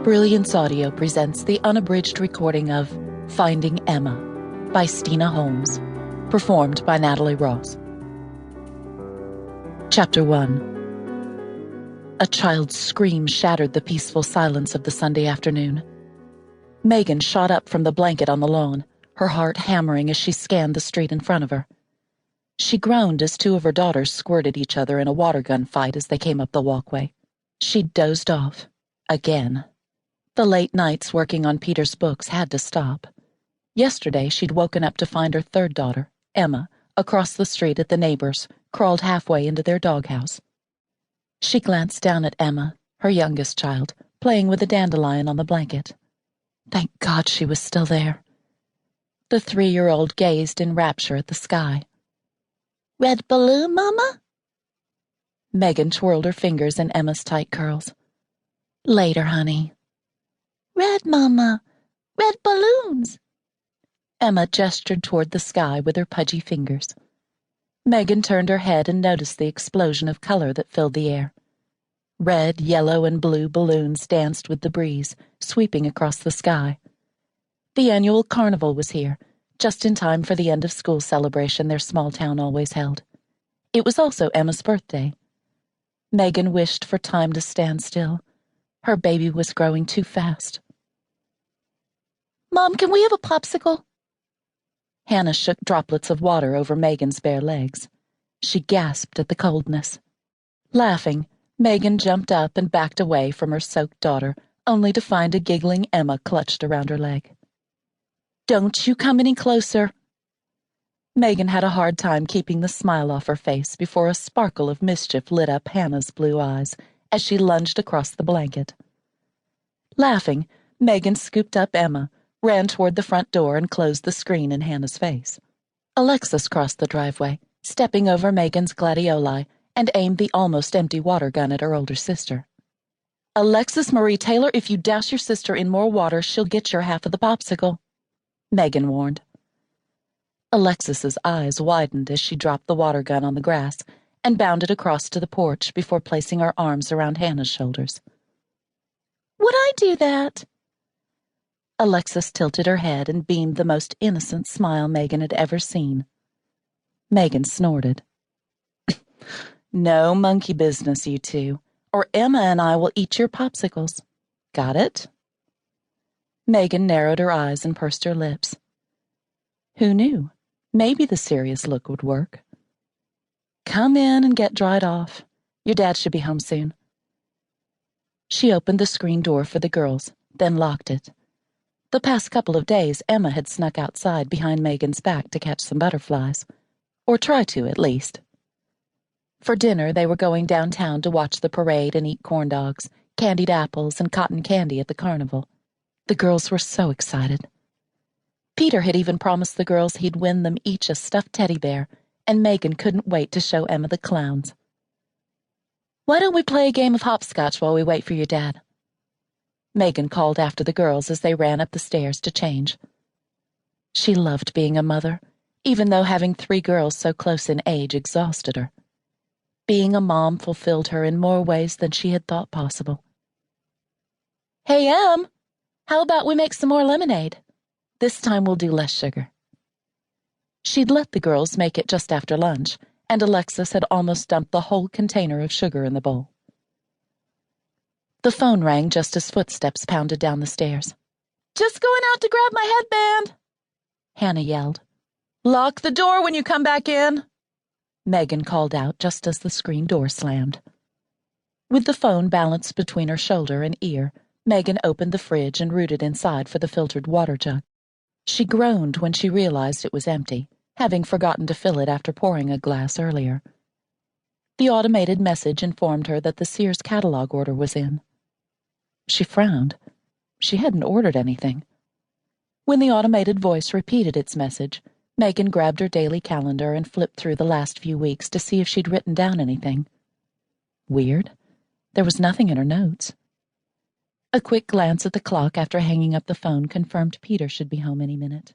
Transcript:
Brilliance Audio presents the unabridged recording of Finding Emma by Steena Holmes, performed by Natalie Ross. Chapter 1. A child's scream shattered the peaceful silence of the Sunday afternoon. Megan shot up from the blanket on the lawn, her heart hammering as she scanned the street in front of her. She groaned as two of her daughters squirted each other in a water gun fight as they came up the walkway. She dozed off. Again. The late nights working on Peter's books had to stop. Yesterday she'd woken up to find her third daughter, Emma, across the street at the neighbors, crawled halfway into their doghouse. She glanced down at Emma, her youngest child, playing with a dandelion on the blanket. Thank God she was still there. The 3-year-old gazed in rapture at the sky. "Red balloon, Mama?" Megan twirled her fingers in Emma's tight curls. "Later, honey." "Red, Mama. Red balloons." Emma gestured toward the sky with her pudgy fingers. Megan turned her head and noticed the explosion of color that filled the air. Red, yellow, and blue balloons danced with the breeze, sweeping across the sky. The annual carnival was here, just in time for the end-of-school celebration their small town always held. It was also Emma's birthday. Megan wished for time to stand still. Her baby was growing too fast. "Mom, can we have a popsicle?" Hannah shook droplets of water over Megan's bare legs. She gasped at the coldness. Laughing, Megan jumped up and backed away from her soaked daughter, only to find a giggling Emma clutched around her leg. "Don't you come any closer." Megan had a hard time keeping the smile off her face before a sparkle of mischief lit up Hannah's blue eyes as she lunged across the blanket. Laughing, Megan scooped up Emma, ran toward the front door, and closed the screen in Hannah's face. Alexis crossed the driveway, stepping over Megan's gladioli, and aimed the almost empty water gun at her older sister. "Alexis Marie Taylor, if you douse your sister in more water, she'll get your half of the popsicle," Megan warned. Alexis's eyes widened as she dropped the water gun on the grass and bounded across to the porch before placing her arms around Hannah's shoulders. "Would I do that?" Alexis tilted her head and beamed the most innocent smile Megan had ever seen. Megan snorted. "No monkey business, you two, or Emma and I will eat your popsicles. Got it?" Megan narrowed her eyes and pursed her lips. Who knew? Maybe the serious look would work. "Come in and get dried off. Your dad should be home soon." She opened the screen door for the girls, then locked it. The past couple of days, Emma had snuck outside behind Megan's back to catch some butterflies. Or try to, at least. For dinner, they were going downtown to watch the parade and eat corn dogs, candied apples, and cotton candy at the carnival. The girls were so excited. Peter had even promised the girls he'd win them each a stuffed teddy bear, and Megan couldn't wait to show Emma the clowns. "Why don't we play a game of hopscotch while we wait for your dad?" Megan called after the girls as they ran up the stairs to change. She loved being a mother, even though having 3 girls so close in age exhausted her. Being a mom fulfilled her in more ways than she had thought possible. "Hey, Em, how about we make some more lemonade? This time we'll do less sugar." She'd let the girls make it just after lunch, and Alexis had almost dumped the whole container of sugar in the bowl. The phone rang just as footsteps pounded down the stairs. "Just going out to grab my headband," Hannah yelled. "Lock the door when you come back in," Megan called out just as the screen door slammed. With the phone balanced between her shoulder and ear, Megan opened the fridge and rooted inside for the filtered water jug. She groaned when she realized it was empty, having forgotten to fill it after pouring a glass earlier. The automated message informed her that the Sears catalog order was in. She frowned. She hadn't ordered anything. When the automated voice repeated its message, Megan grabbed her daily calendar and flipped through the last few weeks to see if she'd written down anything. Weird. There was nothing in her notes. A quick glance at the clock after hanging up the phone confirmed Peter should be home any minute.